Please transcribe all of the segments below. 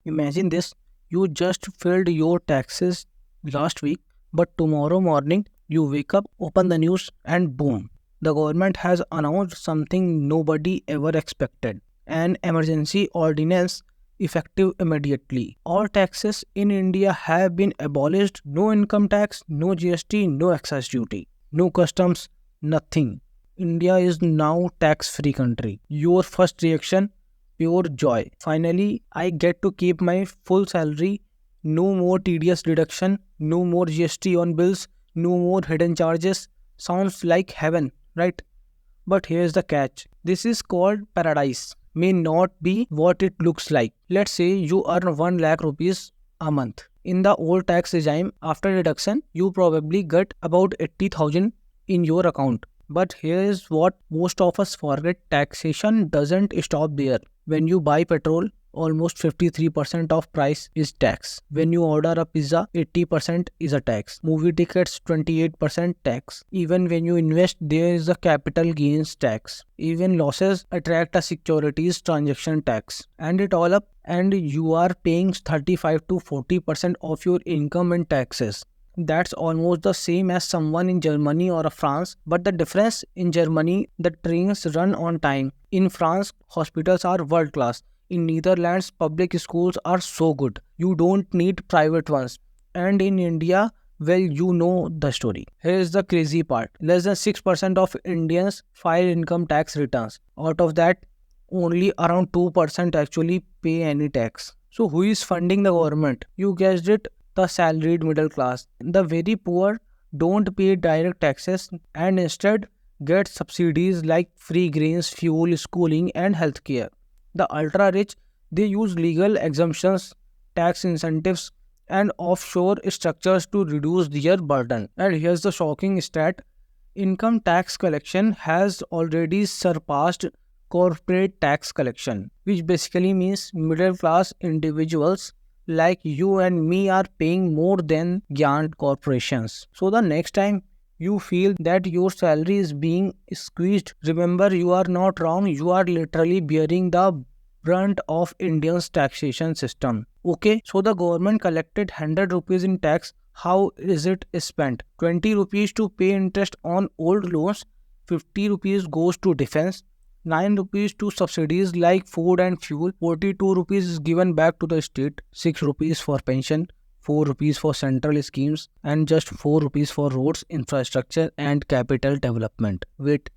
Imagine this, you just filled your taxes last week, but tomorrow morning you wake up, open the news, and boom, the government has announced something nobody ever expected, an emergency ordinance effective immediately. All taxes in India have been abolished, no income tax, no GST, no excise duty, no customs, nothing. India is now tax-free country. Your first reaction, pure joy. Finally, I get to keep my full salary. No more tedious deduction, no more GST on bills, no more hidden charges. Sounds like heaven, right? But here's the catch. This is called paradise. May not be what it looks like. Let's say you earn 1 lakh rupees a month. In the old tax regime, after deduction, you probably get about 80,000 in your account. But here is what most of us forget, taxation doesn't stop there. When you buy petrol, almost 53% of price is tax. When you order a pizza, 80% is a tax. Movie tickets, 28% tax. Even when you invest, there is a capital gains tax. Even losses attract a securities transaction tax. And it all up, and you are paying 35 to 40% of your income in taxes. That's almost the same as someone in Germany or France, but the difference, in Germany, the trains run on time. In France, hospitals are world class. In Netherlands, public schools are so good. You don't need private ones. And in India, well, you know the story. Here is the crazy part. Less than 6% of Indians file income tax returns. Out of that, only around 2% actually pay any tax. So who is funding the government? You guessed it, the salaried middle class. The very poor don't pay direct taxes and instead get subsidies like free grains, fuel, schooling, and healthcare. The ultra rich, they use legal exemptions, tax incentives, and offshore structures to reduce their burden. And here's the shocking stat, income tax collection has already surpassed corporate tax collection, which basically means middle class individuals like you and me are paying more than giant corporations. So the next time you feel that your salary is being squeezed, remember you are not wrong, you are literally bearing the brunt of India's taxation system. Okay, so the government collected 100 rupees in tax. How is it spent? 20 rupees to pay interest on old loans, 50 rupees goes to defense, 9 rupees to subsidies like food and fuel, 42 rupees is given back to the state, 6 rupees for pension, 4 rupees for central schemes, and just 4 rupees for roads, infrastructure and capital development. Wait,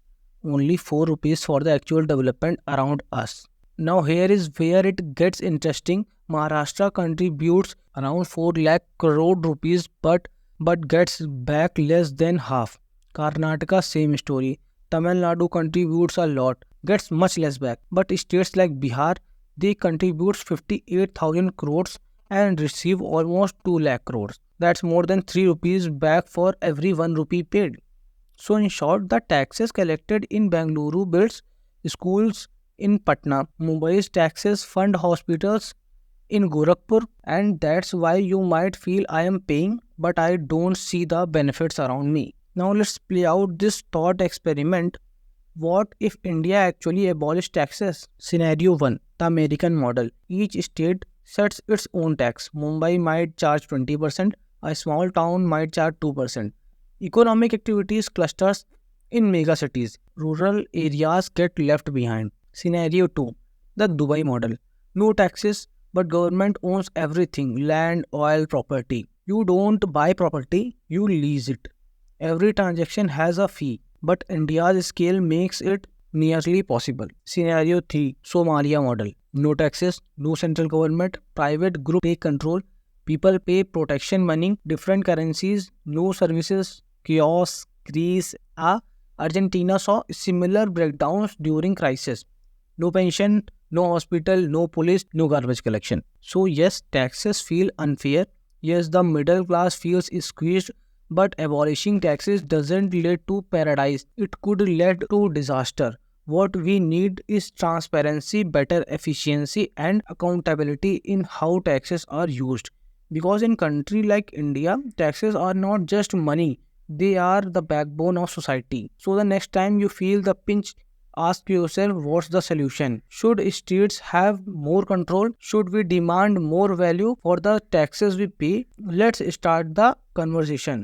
only 4 rupees for the actual development around us. Now here is where it gets interesting. Maharashtra contributes around 4 lakh crore rupees but gets back less than half. Karnataka same story. Tamil Nadu contributes a lot, gets much less back. But states like Bihar, they contribute 58,000 crores and receive almost 2 lakh crores. That's more than 3 rupees back for every 1 rupee paid. So in short, the taxes collected in Bangalore builds schools in Patna. Mumbai's taxes fund hospitals in Gorakhpur, and that's why you might feel I am paying, but I don't see the benefits around me. Now let's play out this thought experiment. What if India actually abolished taxes? Scenario 1, the American model. Each state sets its own tax. Mumbai might charge 20%, a small town might charge 2%. Economic activities clusters in megacities. Rural areas get left behind. Scenario 2, the Dubai model. No taxes, but government owns everything, land, oil, property. You don't buy property, you lease it. Every transaction has a fee, but India's scale makes it nearly possible. Scenario 3, Somalia model. No taxes, no central government, private group take control, people pay protection money, different currencies, no services, chaos, Greece. Argentina saw similar breakdowns during crisis. No pension, no hospital, no police, no garbage collection. So yes, taxes feel unfair. Yes, the middle class feels squeezed, but abolishing taxes doesn't lead to paradise. It could lead to disaster. What we need is transparency, better efficiency and accountability in how taxes are used. Because in country like India, taxes are not just money, they are the backbone of society. So the next time you feel the pinch, Ask yourself, what's the solution? Should states have more control? Should we demand more value for the taxes we pay? Let's start the conversation.